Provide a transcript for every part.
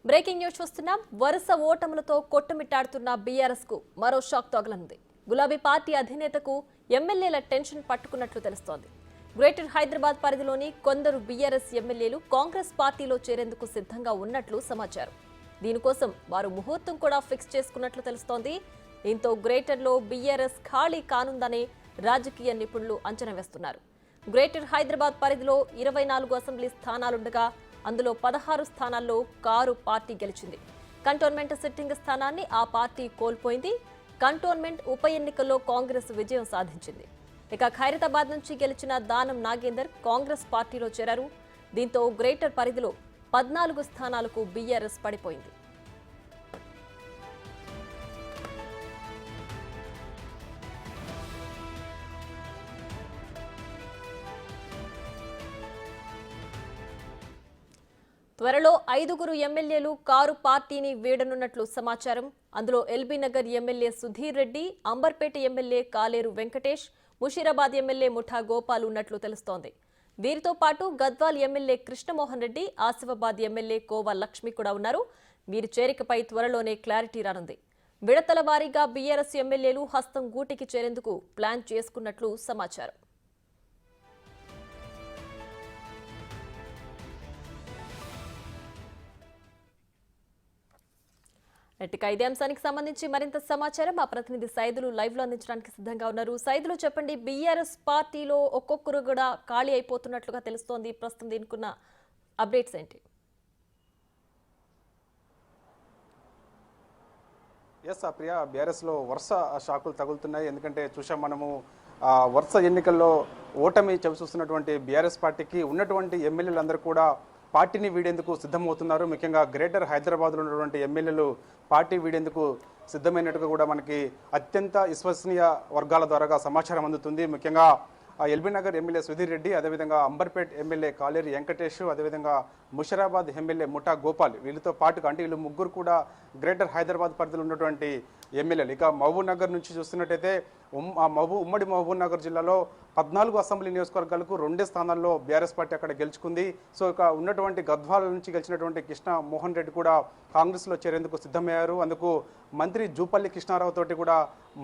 Breaking news చూస్తున్నాం. వరుస ఓటములతో కొట్టుమిట్టాడుతున్న BRS కు మరో షాక్ తగలనుంది. గులాబీ పార్టీ అధినేతకు ఎమ్మెల్యేల టెన్షన్ పట్టుకున్నట్లు తెలుస్తోంది. గ్రేటర్ హైదరాబాద్ పరిధిలోని కొందరు బీఆర్ఎస్ ఎమ్మెల్యేలు కాంగ్రెస్ పార్టీలో చేరేందుకు సిద్ధంగా ఉన్నట్లు సమాచారం. దీనికోసం వారు ముహూర్తం కూడా ఫిక్స్ చేసుకున్నట్లు తెలుస్తోంది. దీంతో గ్రేటర్లో బీఆర్ఎస్ ఖాళీ కానుందని రాజకీయ నిపుణులు అంచనా వేస్తున్నారు. గ్రేటర్ హైదరాబాద్ పరిధిలో 24 అసెంబ్లీ స్థానాలుండగా అందులో 16 స్థానాల్లో కారు పార్టీ గెలిచింది. కంటోన్మెంట్ సిట్టింగ్ స్థానాన్ని ఆ పార్టీ కోల్పోయింది. కంటోన్మెంట్ ఉప ఎన్నికల్లో కాంగ్రెస్ విజయం సాధించింది. ఇక ఖైరతాబాద్ నుంచి గెలిచిన దానం నాగేందర్ కాంగ్రెస్ పార్టీలో చేరారు. దీంతో గ్రేటర్ పరిధిలో 14 స్థానాలకు బీఆర్ఎస్ పడిపోయింది. త్వరలో 5గురు ఎమ్మెల్యేలు కారు పార్టీని వీడనున్నట్లు సమాచారం. అందులో LB Nagar MLA Sudheer Reddy, Amberpet MLA కాలేరు వెంకటేష్, ముషీరాబాద్ ఎమ్మెల్యే ముఠా గోపాల్ ఉన్నట్లు తెలుస్తోంది. వీరితో పాటు గద్వాల్ ఎమ్మెల్యే కృష్ణమోహన్ రెడ్డి, ఆసిఫాబాద్ ఎమ్మెల్యే కోవా లక్ష్మి కూడా ఉన్నారు. వీరి చేరికపై త్వరలోనే క్లారిటీ రానుంది. విడతల వారీగా బీఆర్ఎస్ ఎమ్మెల్యేలు హస్తం గూటికి చేరేందుకు ప్లాన్ చేసుకున్నట్లు సమాచారం. ఇదే అంశానికి సంబంధించి మరింత సమాచారం మా ప్రతినిధి సైదులు లైవ్ లో అందించడానికి సిద్ధంగా ఉన్నారు. సైదులు చెప్పండి, బీఆర్ఎస్ పార్టీలో ఒక్కొక్కరు కూడా ఖాళీ అయిపోతున్నట్లుగా తెలుస్తోంది. ప్రస్తుతం దీనికున్న అప్డేట్స్ ఏంటి? ఎస్ ప్రియా, బీఆర్ఎస్లో వరుస షాకులు తగులుతున్నాయి. ఎందుకంటే చూసాం మనము వరుస ఎన్నికల్లో ఓటమి చవిచూస్తున్నటువంటి బీఆర్ఎస్ పార్టీకి ఉన్నటువంటి ఎమ్మెల్యేలందరూ కూడా పార్టీని వీడేందుకు సిద్ధమవుతున్నారు. ముఖ్యంగా గ్రేటర్ హైదరాబాద్లో ఉన్నటువంటి ఎమ్మెల్యేలు పార్టీ వీడేందుకు సిద్ధమైనట్టుగా కూడా మనకి అత్యంత విశ్వసనీయ వర్గాల ద్వారా సమాచారం అందుతుంది. ముఖ్యంగా ఎల్బీ నగర్ ఎమ్మెల్యే సుధీర్ రెడ్డి, అదేవిధంగా అంబర్పేట్ ఎమ్మెల్యే కాలేరు వెంకటేష్, అదేవిధంగా ముషీరాబాద్ ఎమ్మెల్యే ముఠా గోపాల్, వీళ్ళతో పాటుగా అంటే వీళ్ళు ముగ్గురు కూడా గ్రేటర్ హైదరాబాద్ పరిధిలో ఉన్నటువంటి ఎమ్మెల్యేలు. ఇక మహబూబ్ నగర్ నుంచి చూస్తున్నట్టయితే ఉమ్మడి మహబూబ్ నగర్ జిల్లాలో 14 అసెంబ్లీ నియోజకవర్గాలకు 2 స్థానాల్లో బీఆర్ఎస్ పార్టీ అక్కడ గెలుచుకుంది. సో ఇక ఉన్నటువంటి గద్వాల నుంచి గెలిచినటువంటి కృష్ణమోహన్ రెడ్డి కూడా కాంగ్రెస్లో చేరేందుకు సిద్ధమయ్యారు. అందుకు మంత్రి జూపల్లి కృష్ణారావు తోటి కూడా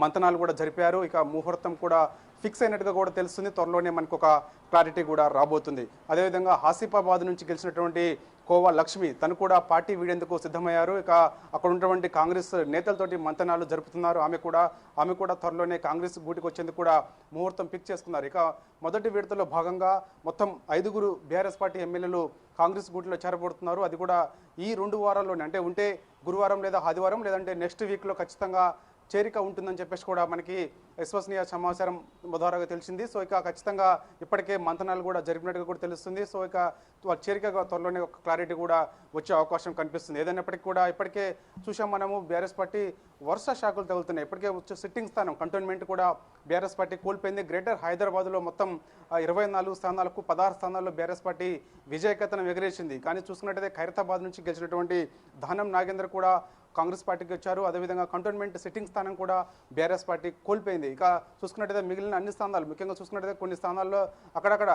మంతనాలు కూడా జరిపారు. ఇక ముహూర్తం కూడా ఫిక్స్ అయినట్టుగా కూడా తెలుస్తుంది. త్వరలోనే మనకు ఒక క్లారిటీ కూడా రాబోతుంది. అదేవిధంగా ఆసిఫాబాద్ నుంచి గెలిచినటువంటి కోవా లక్ష్మి తను కూడా పార్టీ వీడేందుకు సిద్ధమయ్యారు. ఇక అక్కడ ఉన్నటువంటి కాంగ్రెస్ నేతలతోటి మంతనాలు జరుపుతున్నారు. ఆమె కూడా త్వరలోనే కాంగ్రెస్ గూటికి వచ్చేందుకు కూడా ముహూర్తం ఫిక్స్ చేసుకున్నారు. ఇక మొదటి విడతలో భాగంగా మొత్తం 5గురు బీఆర్ఎస్ పార్టీ ఎమ్మెల్యేలు కాంగ్రెస్ గూటిలో చేరబడుతున్నారు. అది కూడా ఈ 2 వారాల్లోనే, అంటే ఉంటే గురువారం లేదా ఆదివారం లేదంటే నెక్స్ట్ వీక్లో ఖచ్చితంగా చేరిక ఉంటుందని చెప్పేసి కూడా మనకి విశ్వసనీయ సమాచారం ద్వారా తెలిసింది. సో ఇక ఖచ్చితంగా ఇప్పటికే మంతనాలు కూడా జరిపినట్టుగా కూడా తెలుస్తుంది. సో ఇక చేరిక త్వరలోనే ఒక క్లారిటీ కూడా వచ్చే అవకాశం కనిపిస్తుంది. ఏదైనప్పటికీ కూడా ఇప్పటికే చూసాం మనము బీఆర్ఎస్ పార్టీ వరుస షాకులు తగులుతున్నాయి. ఇప్పటికే వచ్చే సిట్టింగ్ స్థానం కంటోన్మెంట్ కూడా బీఆర్ఎస్ పార్టీ కోల్పోయింది. గ్రేటర్ హైదరాబాద్లో మొత్తం 24 స్థానాలకు 16 స్థానాల్లో బీఆర్ఎస్ పార్టీ విజయకేతనం ఎగరేసింది. కానీ చూసుకున్నట్టయితే ఖైరతాబాద్ నుంచి గెలిచినటువంటి దానం నాగేందర్ కూడా కాంగ్రెస్ పార్టీకి వచ్చారు. అదేవిధంగా కంటోన్మెంట్ సిట్టింగ్ స్థానం కూడా బీఆర్ఎస్ పార్టీ కోల్పోయింది. ఇక చూసుకున్నట్టయితే మిగిలిన అన్ని స్థానాలు, ముఖ్యంగా చూసుకున్నట్టయితే కొన్ని స్థానాల్లో అక్కడక్కడ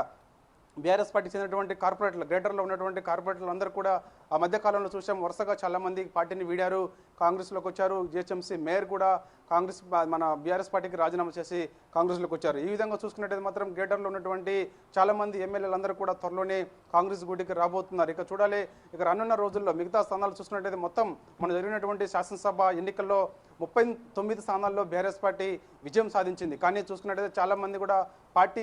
బీఆర్ఎస్ పార్టీ చెందినటువంటి కార్పొరేటర్లు, గ్రేటర్లో ఉన్నటువంటి కార్పొరేటర్లు అందరూ కూడా ఆ మధ్యకాలంలో చూసాం వరుసగా చాలామంది పార్టీని వీడారు, కాంగ్రెస్లోకి వచ్చారు. జిహెచ్ఎంసీ మేయర్ కూడా కాంగ్రెస్ మన బీఆర్ఎస్ పార్టీకి రాజీనామా చేసి కాంగ్రెస్లోకి వచ్చారు. ఈ విధంగా చూసుకున్నట్టయితే మాత్రం గ్రేటర్లో ఉన్నటువంటి చాలామంది ఎమ్మెల్యేలందరూ కూడా త్వరలోనే కాంగ్రెస్ గూటికి రాబోతున్నారు. ఇక చూడాలి, ఇక రానున్న రోజుల్లో మిగతా స్థానాలు చూసుకున్నట్టయితే మొత్తం మన జరిగినటువంటి శాసనసభ ఎన్నికల్లో 39 స్థానాల్లో బీఆర్ఎస్ పార్టీ విజయం సాధించింది. కానీ చూసుకున్నట్టయితే చాలామంది కూడా పార్టీ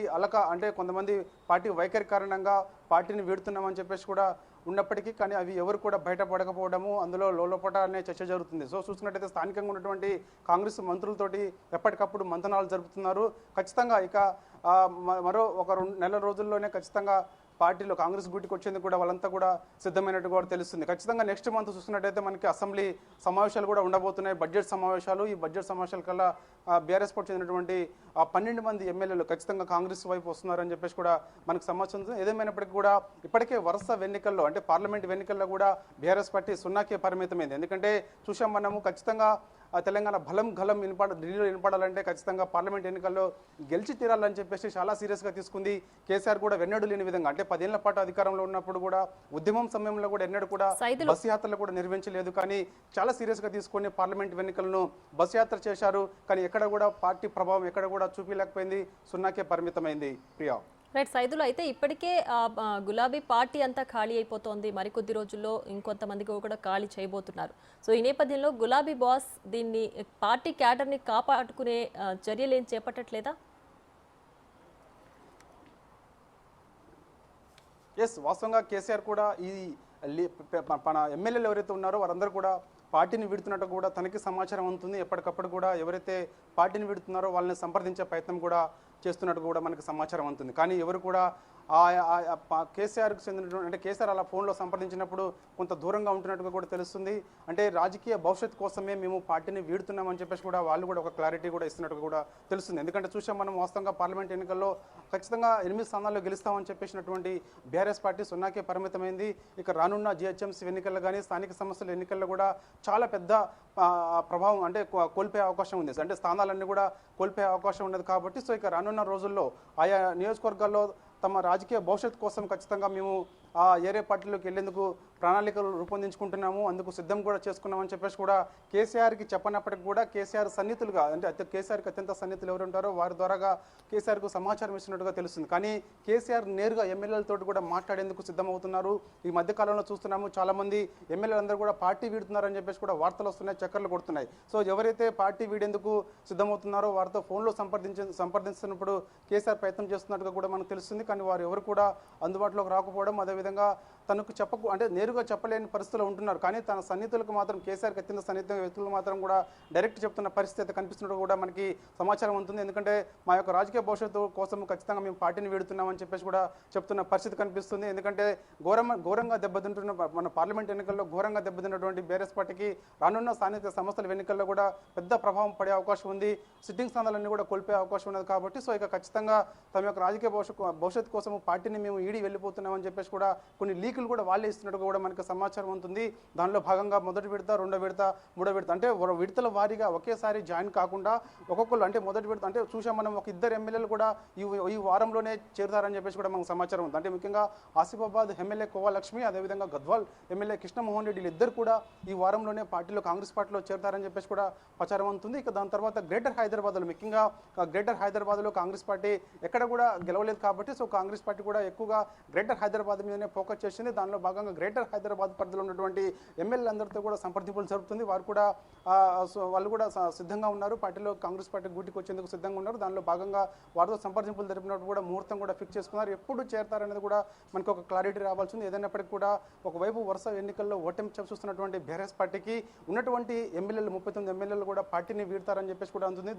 అంటే కొంతమంది పార్టీ వైఖరి కారణంగా పార్టీని వీడుతున్నామని చెప్పేసి కూడా ఉన్నప్పటికీ కానీ అవి ఎవరు కూడా బయటపడకపోవడము, అందులో లోపట అనే చర్చ జరుగుతుంది. సో చూసుకున్నట్టయితే స్థానికంగా ఉన్నటువంటి కాంగ్రెస్ మంత్రులతోటి ఎప్పటికప్పుడు మంతనాలు జరుపుతున్నారు. ఖచ్చితంగా ఇక మరో ఒక 2 నెలల రోజుల్లోనే ఖచ్చితంగా పార్టీలో కాంగ్రెస్ గూటికి వచ్చేందుకు కూడా వాళ్ళంతా కూడా సిద్ధమైనట్టు కూడా తెలుస్తుంది. ఖచ్చితంగా నెక్స్ట్ మంత్ చూసుకున్నట్టయితే మనకి అసెంబ్లీ సమావేశాలు కూడా ఉండబోతున్నాయి, బడ్జెట్ సమావేశాలు. ఈ బడ్జెట్ సమావేశాల కల్లా బీఆర్ఎస్ పార్టీ చెందినటువంటి 12 మంది ఎమ్మెల్యేలు ఖచ్చితంగా కాంగ్రెస్ వైపు వస్తున్నారని చెప్పేసి కూడా మనకు సమాచారం ఉంది. ఏదేమైనప్పటికీ కూడా ఇప్పటికే వరుస ఎన్నికల్లో, అంటే పార్లమెంట్ ఎన్నికల్లో కూడా బీఆర్ఎస్ పార్టీ 0కే పరిమితమైంది. ఎందుకంటే చూసాం మనము ఖచ్చితంగా తెలంగాణ బలం గలం ఢిల్లీలో వినపడాలంటే ఖచ్చితంగా పార్లమెంట్ ఎన్నికల్లో గెలిచి తీరాలని చెప్పేసి చాలా సీరియస్గా తీసుకుంది. కేసీఆర్ కూడా వెన్నడు లేని విధంగా అంటే 10 ఏళ్ల పాటు అధికారంలో ఉన్నప్పుడు కూడా ఉద్యమం సమయంలో కూడా ఎన్నడూ కూడా బస్ యాత్రలు కూడా నిర్వహించలేదు. కానీ చాలా సీరియస్గా తీసుకొని పార్లమెంట్ ఎన్నికలను బస్ యాత్ర చేశారు. కానీ ఎక్కడ కూడా పార్టీ ప్రభావం ఎక్కడ కూడా చూపించలేకపోయింది, సున్నాకే పరిమితమైంది. ప్రియా రైట్ సైదులు అయితే ఇప్పటికే గులాబీ పార్టీ అంతా ఖాళీ అయిపోతోంది. మరికొద్ది రోజుల్లో ఇంకొంతమందికి కూడా ఖాళీ చేయబోతున్నారు. సో ఈ నేపథ్యంలో గులాబీ బాస్ దీన్ని పార్టీ క్యాడర్ని కాపాడుకునే చర్యలు ఏం చేపట్టట్లేదా? ఎస్, వాస్తవంగా కేసీఆర్ కూడా ఈ మన ఎమ్మెల్యేలు ఎవరైతే ఉన్నారో వారందరూ కూడా పార్టీని విడుతున్నట్టు కూడా తనకి సమాచారం ఉంటుంది. ఎప్పటికప్పుడు కూడా ఎవరైతే పార్టీని విడుతున్నారో వాళ్ళని సంప్రదించే ప్రయత్నం కూడా చేస్తున్నట్టు కూడా మనకు సమాచారం ఉంటుంది. కానీ ఎవరు కూడా కేసీఆర్కి చెందినటువంటి అంటే కేసీఆర్ అలా ఫోన్లో సంప్రదించినప్పుడు కొంత దూరంగా ఉంటున్నట్టుగా కూడా తెలుస్తుంది. అంటే రాజకీయ భవిష్యత్తు కోసమే మేము పార్టీని వీడుతున్నామని చెప్పేసి కూడా వాళ్ళు కూడా ఒక క్లారిటీ కూడా ఇస్తున్నట్టుగా కూడా తెలుస్తుంది. ఎందుకంటే చూసాం మనం వాస్తవంగా పార్లమెంట్ ఎన్నికల్లో ఖచ్చితంగా 8 స్థానాల్లో గెలుస్తామని చెప్పేసినటువంటి బీఆర్ఎస్ పార్టీ సున్నాకే పరిమితమైంది. ఇక రానున్న జిహెచ్ఎంసీ ఎన్నికల్లో కానీ స్థానిక సంస్థల ఎన్నికల్లో కూడా చాలా పెద్ద ప్రభావం అంటే కోల్పోయే అవకాశం ఉంది. అంటే స్థానాలన్నీ కూడా కోల్పోయే అవకాశం ఉన్నది. కాబట్టి సో ఇక రానున్న రోజుల్లో ఆయా నియోజకవర్గాల్లో తమ రాజకీయ భవిష్యత్తు కోసం ఖచ్చితంగా మేము ఏరే పార్టీలోకి వెళ్లేందుకు ప్రణాళికలు రూపొందించుకుంటున్నాము, అందుకు సిద్ధం కూడా చేసుకున్నామని చెప్పేసి కూడా కేసీఆర్కి చెప్పనప్పటికీ కూడా కేసీఆర్ సన్నిహితులుగా అంటే కేసీఆర్కి అత్యంత సన్నిహితులు ఎవరు ఉంటారో వారి ద్వారాగా కేసీఆర్కు సమాచారం ఇస్తున్నట్టుగా తెలుస్తుంది. కానీ కేసీఆర్ నేరుగా ఎమ్మెల్యేలతో కూడా మాట్లాడేందుకు సిద్ధమవుతున్నారు. ఈ మధ్యకాలంలో చూస్తున్నాము చాలామంది ఎమ్మెల్యేలందరూ కూడా పార్టీ వీడుతున్నారని చెప్పేసి కూడా వార్తలు వస్తున్నాయి, చక్కర్లు కొడుతున్నాయి. సో ఎవరైతే పార్టీ వీడేందుకు సిద్ధమవుతున్నారో వారితో ఫోన్లో సంప్రదిస్తున్నప్పుడు కేసీఆర్ ప్రయత్నం చేస్తున్నట్టుగా కూడా మనకు తెలుస్తుంది. కానీ వారు ఎవరు కూడా అందుబాటులోకి రాకపోవడం, అదేవిధంగా తనకు అంటే నేరుగా చెప్పలేని పరిస్థితులు ఉంటున్నారు. కానీ తన సన్నిహితులకు మాత్రం కేసీఆర్కి అత్యంత సన్నిహిత వ్యక్తులకు మాత్రం కూడా డైరెక్ట్ చెప్తున్న పరిస్థితి కనిపిస్తున్నట్టు కూడా మనకి సమాచారం ఉంటుంది. ఎందుకంటే మా యొక్క రాజకీయ భవిష్యత్తు కోసం ఖచ్చితంగా మేము పార్టీని వీడుతున్నామని చెప్పేసి కూడా చెప్తున్న పరిస్థితి కనిపిస్తుంది. ఎందుకంటే ఘోరంగా దెబ్బతింటున్న మన పార్లమెంట్ ఎన్నికల్లో ఘోరంగా దెబ్బతిన్నటువంటి బీఆర్ఎస్ పార్టీకి రానున్న స్థానిక సంస్థల ఎన్నికల్లో కూడా పెద్ద ప్రభావం పడే అవకాశం ఉంది. సిట్టింగ్ స్థానాలన్నీ కూడా కోల్పోయే అవకాశం ఉన్నది. కాబట్టి సో ఇక ఖచ్చితంగా తమ యొక్క రాజకీయ భవిష్యత్తు కోసం పార్టీని మేము ఈడీ వెళ్ళిపోతున్నామని చెప్పేసి కూడా కొన్ని లీకులు కూడా వాళ్ళే ఇస్తున్నట్టు కూడా మనకు సమాచారం ఉంటుంది. దానిలో భాగంగా మొదటి విడత, రెండో విడత, మూడో విడత అంటే విడతల వారీగా ఒకేసారి జాయిన్ కాకుండా ఒక్కొక్కరు అంటే మొదటి విడత అంటే చూసాం మనం ఒక 2 ఎమ్మెల్యేలు కూడా ఈ వారంలోనే చేరుతారని చెప్పేసి కూడా మనకు సమాచారం ఉంది. అంటే ముఖ్యంగా ఆసిఫాబాద్ ఎమ్మెల్యే కోవాలక్ష్మి, అదేవిధంగా గద్వాల్ ఎమ్మెల్యే కృష్ణమోహన్ రెడ్డి ఇద్దరు కూడా ఈ వారంలోనే కాంగ్రెస్ పార్టీలో చేరుతారని చెప్పేసి కూడా ప్రచారం ఉంటుంది. ఇక దాని తర్వాత గ్రేటర్ హైదరాబాద్లో ముఖ్యంగా గ్రేటర్ హైదరాబాద్లో కాంగ్రెస్ పార్టీ ఎక్కడ కూడా గెలవలేదు. కాబట్టి సో కాంగ్రెస్ పార్టీ కూడా ఎక్కువగా గ్రేటర్ హైదరాబాద్ మీదనే ఫోకస్ చేసింది. దానిలో భాగంగా గ్రేటర్ హైదరాబాద్ పరిధిలో ఉన్నటువంటి ఎమ్మెల్యేలందరితో కూడా సంప్రదింపులు జరుగుతుంది. వాళ్ళు కూడా సిద్ధంగా ఉన్నారు, పార్టీలో కాంగ్రెస్ పార్టీ గూటికి వచ్చేందుకు సిద్ధంగా ఉన్నారు. దానిలో భాగంగా వారితో సంప్రదింపులు జరిపినప్పుడు కూడా ముహూర్తం కూడా ఫిక్స్ చేసుకున్నారు. ఎప్పుడు చేరతారనేది కూడా మనకు ఒక క్లారిటీ రావాల్సింది. ఏదైనప్పటికీ కూడా ఒకవైపు వరుస ఎన్నికల్లో ఓటమి చూస్తున్నటువంటి బీఆర్ఎస్ పార్టీకి ఉన్నటువంటి ఎమ్మెల్యేలు 39 ఎమ్మెల్యేలు కూడా పార్టీని వీడతారని చెప్పేసి కూడా ఉంటుంది.